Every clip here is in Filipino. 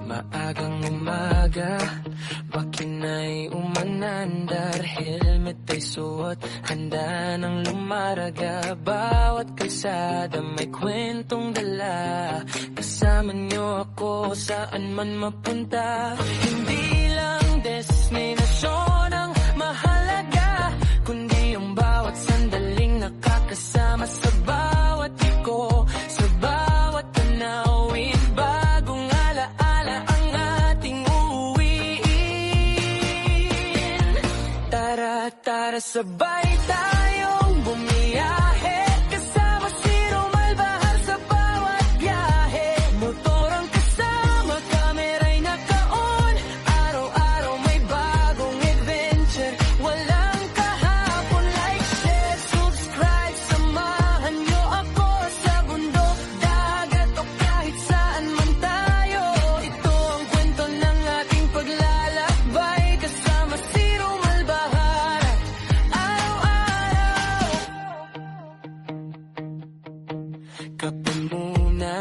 Maagang umaga, makina'y umanandar, helmet ay suot, handa ng lumaraga. Bawat kalsada may kwentong dala, kasama niyo ako saan man mapunta. Hindi lang destinasyon ang mahalaga, kundi ang bawat sandaling nakakasama sa bawat iko, sa bawat tanawin. Bagong alaala ang ating uuwiin. Tara, tara, sabay tayong bumiyahe, kasama si Romel Bahar sa bawat biyahe. Motor ang kasama, kamera'y naka-on, araw-araw may bagong adventure. Walang kahapon, like, share, subscribe. Samahan niyo ako sa bundok, dagat o kahit saan man tayo. Ito ang kwento ng ating paglalakbay, kasama si Romel Bahar araw-araw. Kape muna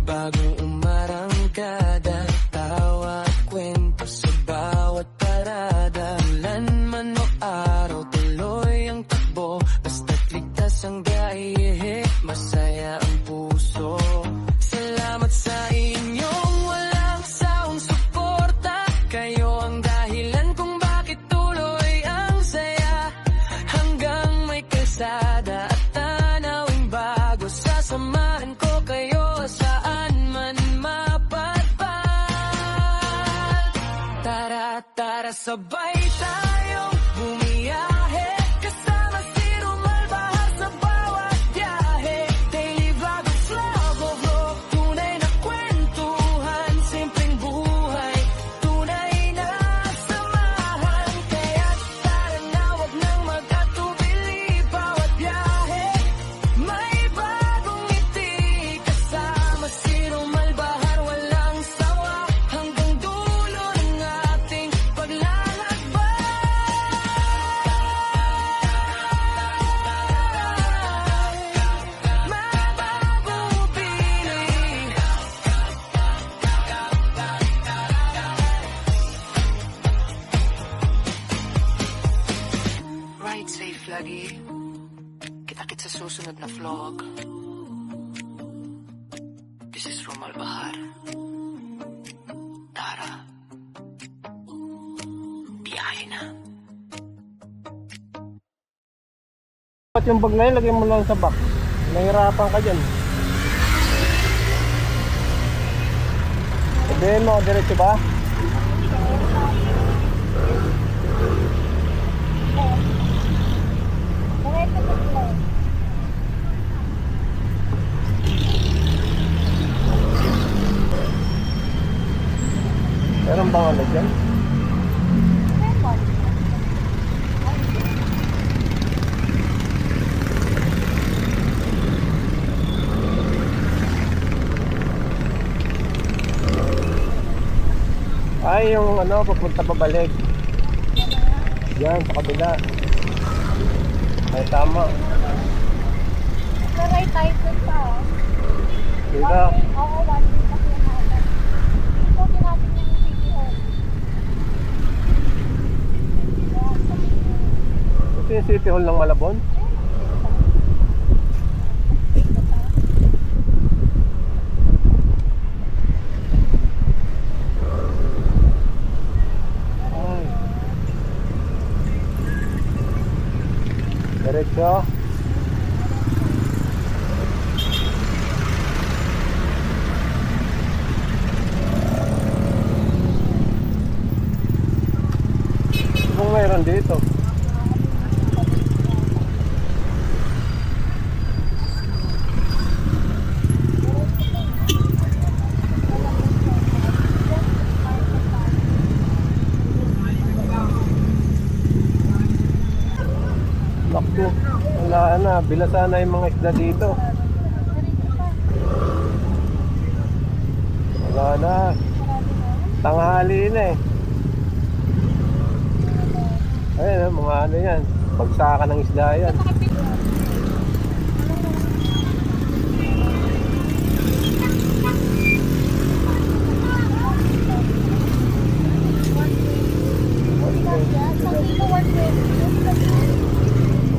bagong umarangkada, tawa at kwento sa bawat parada. Ulan man o araw, tuloy ang takbo, basta't ligtas ang biyahe, masaya ang puso. Salamat sa inyong walang sawang suporta, kayo ang dahilan kung bakit tuloy ang saya. Hanggang may kalsada at tanawing bago, sasamahan ko kayo saan man mapadpad. Tara, tara, sabay tayong bumiyahe, kasama si Romel Bahar sa bawat biyahe. Daily vlog at vlog, tunay na kwentuhan, simpleng buhay, tunay na samahan. Kaya tara na, wag nang mag-atubili, bawat biyahe may bagong ngiti, kasama si Romel Bahar walang sawa, hanggang dulo ng ating paglalakbay. Mabago pili. Ride safe lagi. Kita-kit sa susunod na vlog. This is Romel Bahar. Tara. Biyahe na. At yung bag na yun, lagay mo lang sa back. Nahirapan ka dyan. Sabihin mo, diretso ba? Meron bang ano dyan? Ay, yung ano, papunta pabalik. Yan, sa kabila. Ay, tama. Naray tayo dun pa, oh. Diba? Oo, 1 week kasi yung natin. Ikutin natin yung City Hall. Ito yung City Hall ng Malabon. Ay. Diretso. Kung mayroon dito. Naku, wala na, bilasan na yung mga isda dito. Wala na. Tanghali na eh. Ayun, mga ano yan. Bagsakan ng isda yan.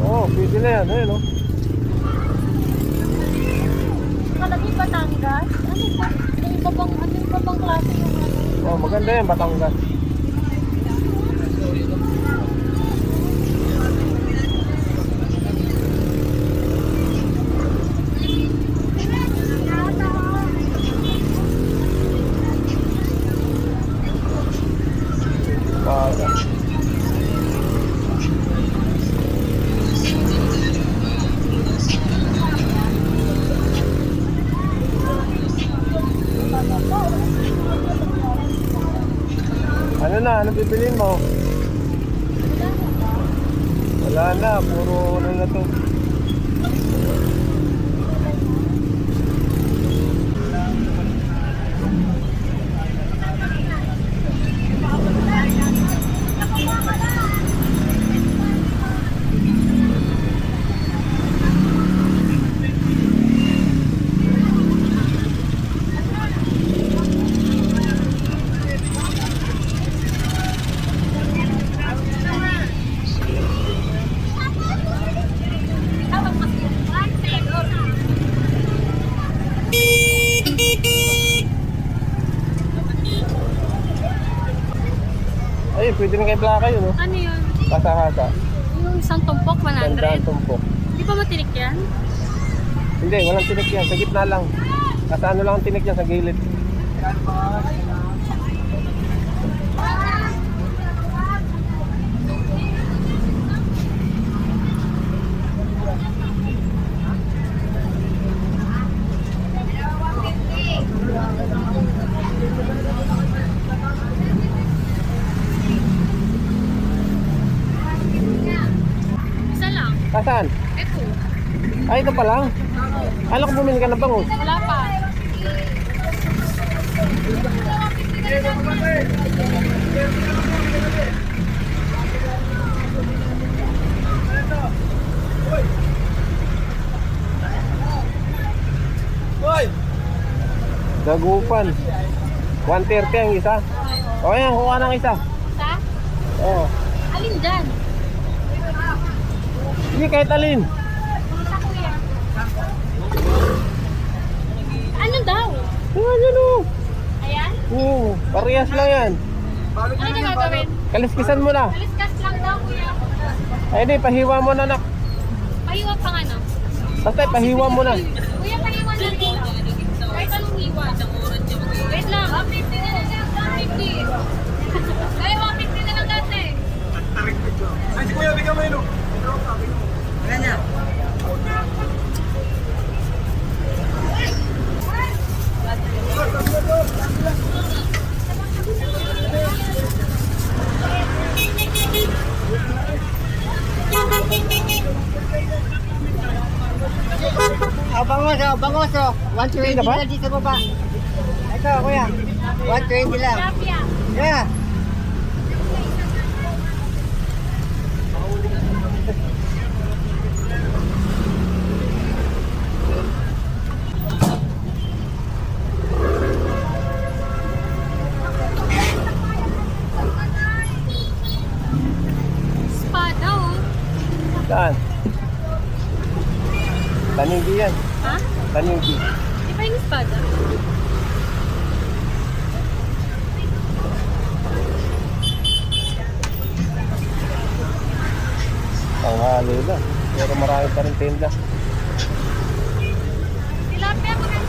Oo, pwede na yan. Ayun, oh. Kalagi Batangas? Ano ba? Ano iba bang klase yung ano? Oh, maganda yan, Batangas. Baga. Ano na? Ano bibilin mo? Wala na, puro ano na to. Ay, pwede rin kay Blacka yun, oh. Ano yun? Kasa-kasa. Yung isang tumpok, 100? Tandaan tumpok. Di ba matinik yan? Hindi, walang tinik yan. Sa gitna lang. Kasi ano lang ang tinik yan, sa gilid. Isa lang. Kasaan? Ito. Ay, ito pa lang. Alam ko bumili ka ng bangus. Wala pa. Dagupan. 130 ang isa. O yan, kuha ng isa. Isa? Oo. Alin dyan? Hindi, kahit alin. Isa kuya. Ano daw? Tingnan nyo, no. Ayan? Oo, parehas lang yan. Ano na gagawin? Kaliskisan mo na. Aliskas lang daw kuya. Ay, di, pahiwa mo na, nak. Pahiwa pa nga no? Basta, pahiwa mo na. Kuya, pahiwa na rin. Kahit anong hiwa. Wait lang. 150 na lang. 150. Kaya 150 na lang dati. Ay, si Kuya, bigyan mo yun. Ganyan. Bangos, 120 ba? lang dito baba. Ito, kuya. 120 lang. Tilapia. Yeah. Espada oh. Saan? Tanigi yan. Ha? Tanigi. Di ba yung espada? Tanghali na. Pero marami pa rin tinda. Tilapia ko rin.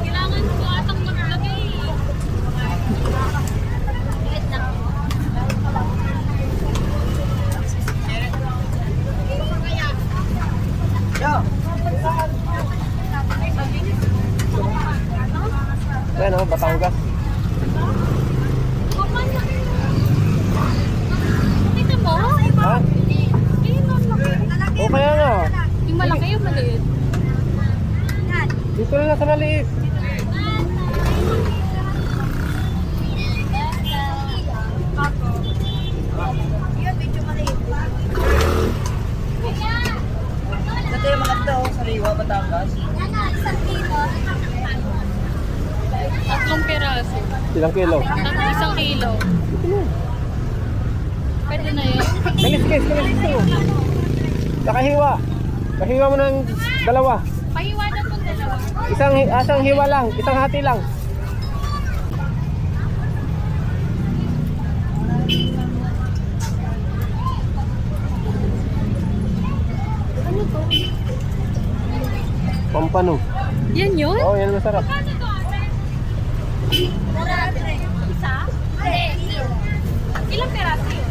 Kailangan ko atang maglagay. Batangas. Kita mo? Ha? Ayun ang laki. O kaya nga. Yung malaki yung maliit. Dito na lang sa maliit. Ito yung maganda oh, sariwa, Batangas. 3 piraso. Ilang kilo? 1 kilo. Pwede na yun. Kaliskis mo. Nakahiwa. Kahiwa mo ng dalawa. Pahiwa na po dalawa. Asang hiwa lang, isang hati lang. Ano to? Pampano. Yan yun? Oh, yan masarap. Ano to ate? Isa? Ilang piraso yun?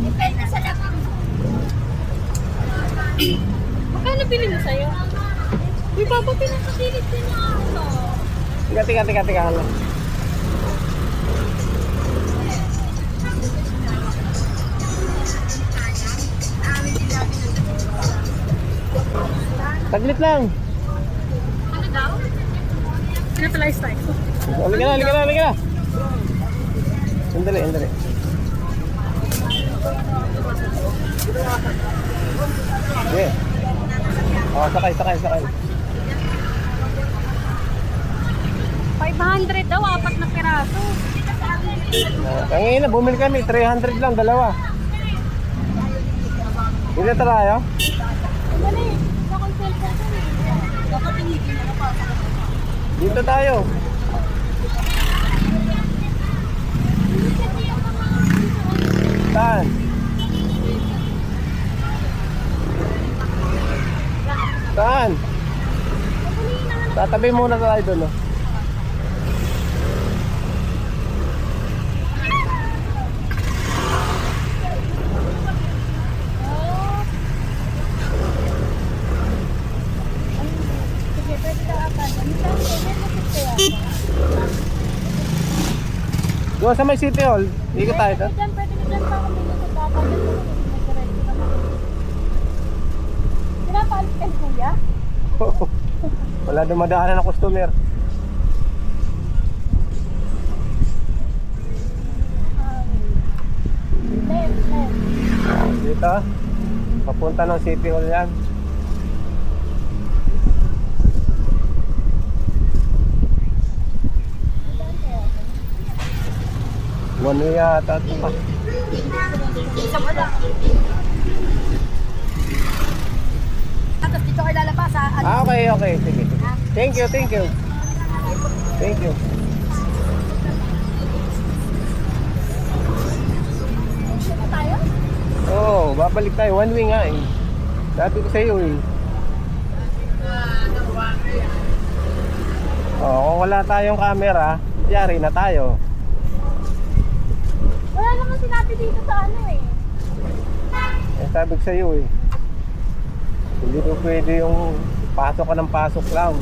Depende sa lakang. Magkano bili mo sa'yo? Uy, baba pinakapilit din na ako. Tiga. Hala. Taglit lang. Ano daw? Pinapalize tayo. Halika na. Sandali. Okay. Oh, sakay. 500 daw, 4 na piraso. Kanina, bumili kami. 300 lang, dalawa. Dito tayo? Dali, nakong cellphone ko eh. Dapat tinigil na pa. Dito tayo. Saan? Saan? Tatabi muna tayo doon, no? Doon sa may City Hall, ikot tayo doon. Pwede dyan pa kami dito dapat. Pinapaalis ka kuya? Wala dumadaanan na customer. Left. Dito, papunta ng City Hall yan. One way yata ito pa. Isa mo lang. Tapos dito kayo lalabas ha. Okay. Sige. Thank you. Tayo? Oo, babalik tayo. One way nga eh. Sabi ko sa iyo eh. Kung wala tayong camera, yari na tayo. Wala naman sinabi dito sa ano eh. Sabi ko sa iyo eh. Hindi ko pwede yung pasok ka ng pasok lang.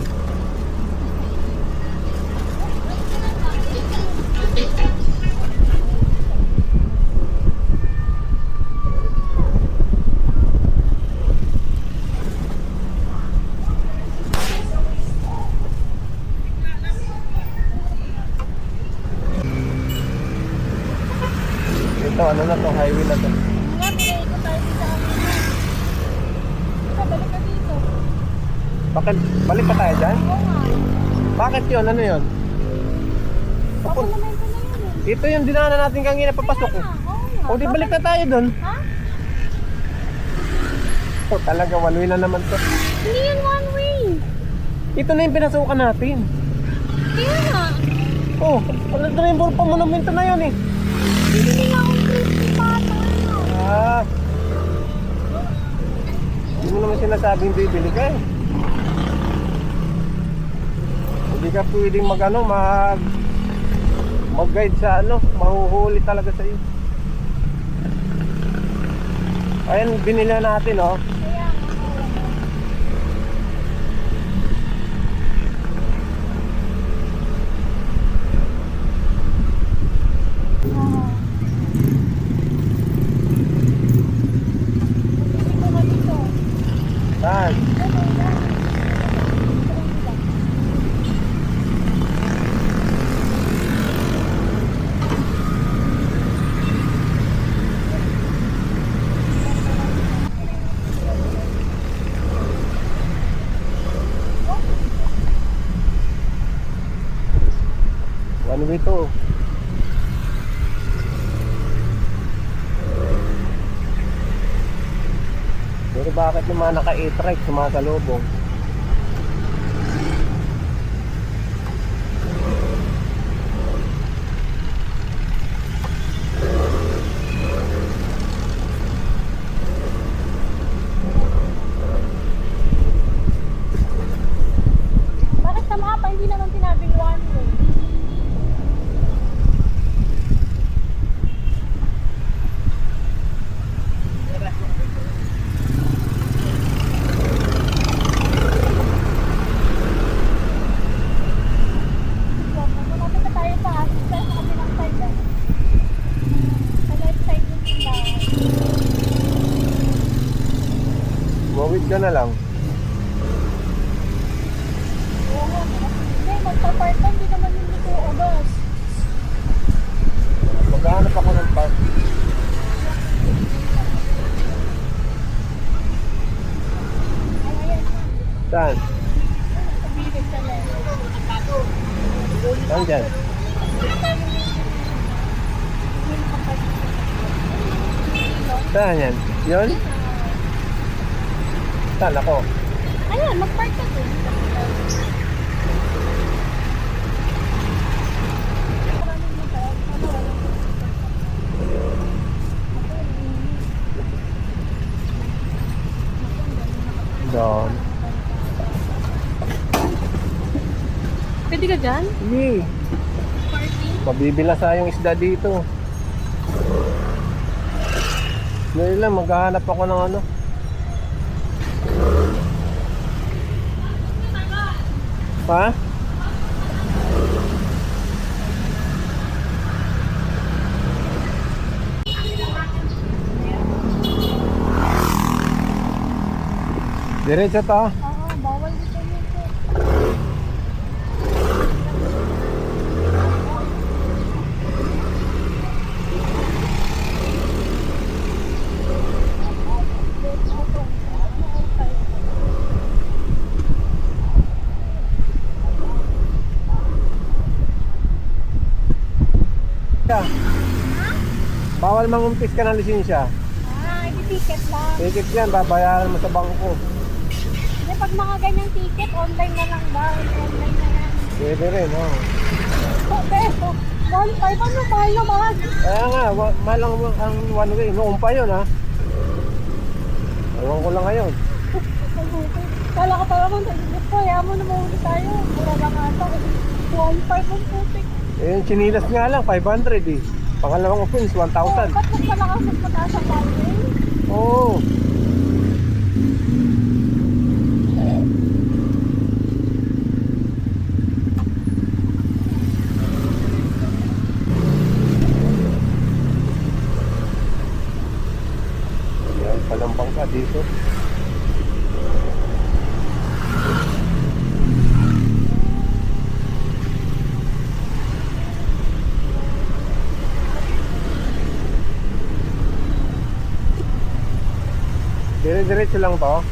Ito, ano na to, highway na to. Nga, pinay ko tayo sa amin. Balik ka dito. Bakit, balik pa tayo dyan? Oo nga. Bakit yun? Ano yun? Papunamento na yun eh. Ito yung dinaanan natin kanina papasok eh. Oo nga. O di balik na tayo dun. Ha? Oh, talaga one way na naman to. Hindi yan one way. Ito na yung pinasukan natin. Kaya nga. Oh, wala na yung pa monumento na yun eh. Hindi nga akong crispy pata. Ah. Hindi mo naman sinasabing bibili ka eh. Hindi ka pwedeng mag-guide sa mahuhuli talaga sa iyo. Ayan, binili natin oh. Kaya nga. Dito. Pero bakit naman naka-e-trike sumasalubong? Bakit sa mapa hindi naman sinabing one way? Malapit na tayo sa asin sa kabilang side ah. Sa left side yung tindahan. Mawid ka na lang. Oo, hindi, magpa-part time, hindi naman yung dito oras. Maghahanap ako ng park. Ay, ayan. Saan? Sa bilid sa left. Saan dyan? Saan yan? Yun? Saan ako? Ayan, mag-park ka dun. Doon. Pwede ka dyan? Hindi. Parking? Mabibilasa yung isda dito. Ngayon lang, maghahanap ako ng ano. Ha? Diretso to. Oo, bawal dito dito. Bawal mangumpis ka ng lisensya. Ah, hindi ticket lang. Ticket yan, babayaran mo sa bangko. Hindi, pag mga ganyang ticket, online na lang ba? Online na lang. Pwede rin, oh. So, pero, 1.5 ano mahal naman? Kaya nga, mahal ang one way. Noon pa yun, ha? Ewan ko lang ngayon. Kala ka pa naman, kaya mo na mahuli tayo. Mura lang ata. 1.5 ang putik. Eh, yung chinilas nga lang, 500 eh. Pangalawang offense, 1,000. Oh, ba't mas malakas mas mataas ang value? Oo. Yan, palampang ka dito. Dire-diretso lang to.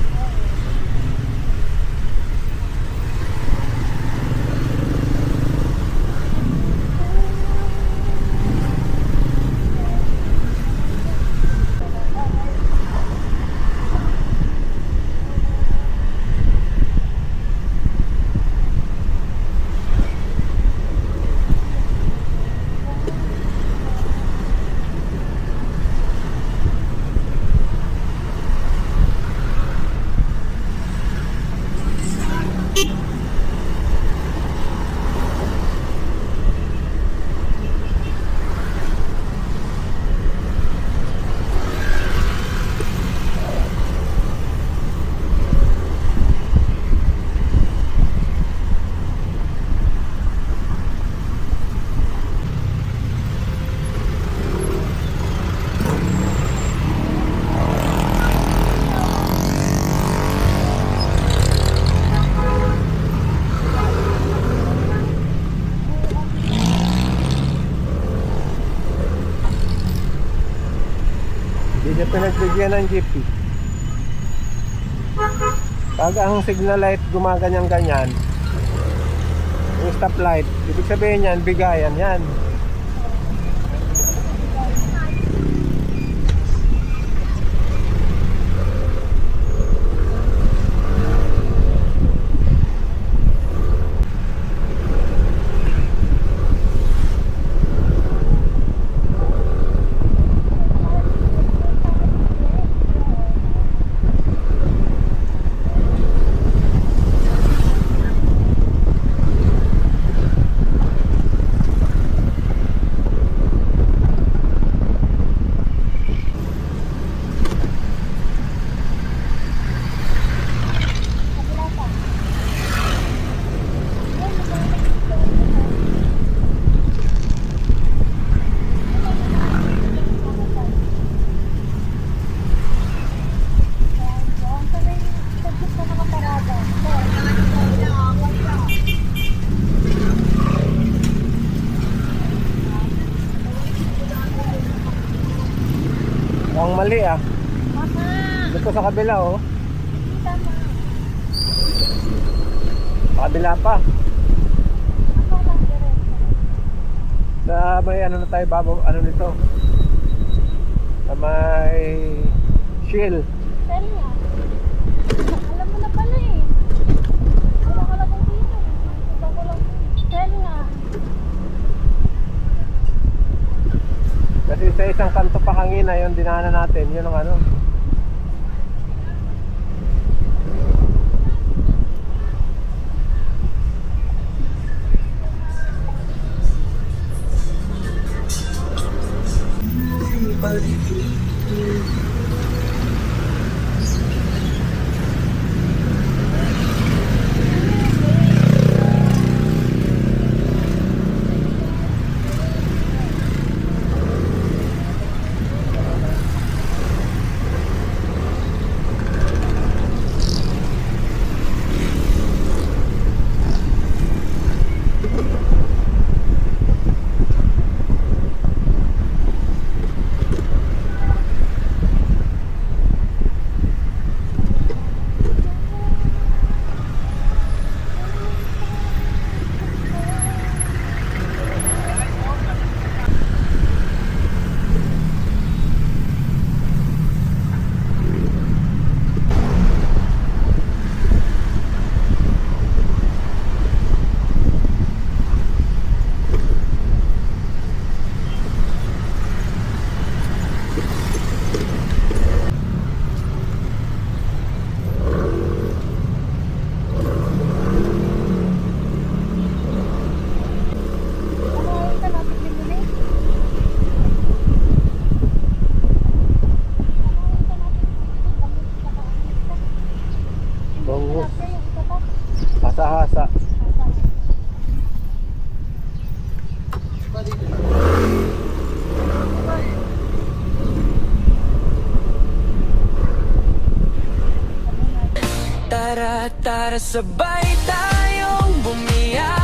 Hindi siya pinagbigyan ng jeep eh. Pag ang signal light gumaganyan-ganyan, Yung stoplight, ibig sabihin yan, bigayan yan. Ang mali ah. Dito sa kabila oh. Sa kabila pa. Sa may ano na tayo babaw, ano nito? Sa may shield. Alam mo na pala eh. Wala ka lang dito. Ito ko lang. Tell nga. Kasi sa isang kanto pa kanina yung dinaanan natin, yun ang ano. Bangus. Hasa-hasa. Tara, tara, sabay tayong bumiyak.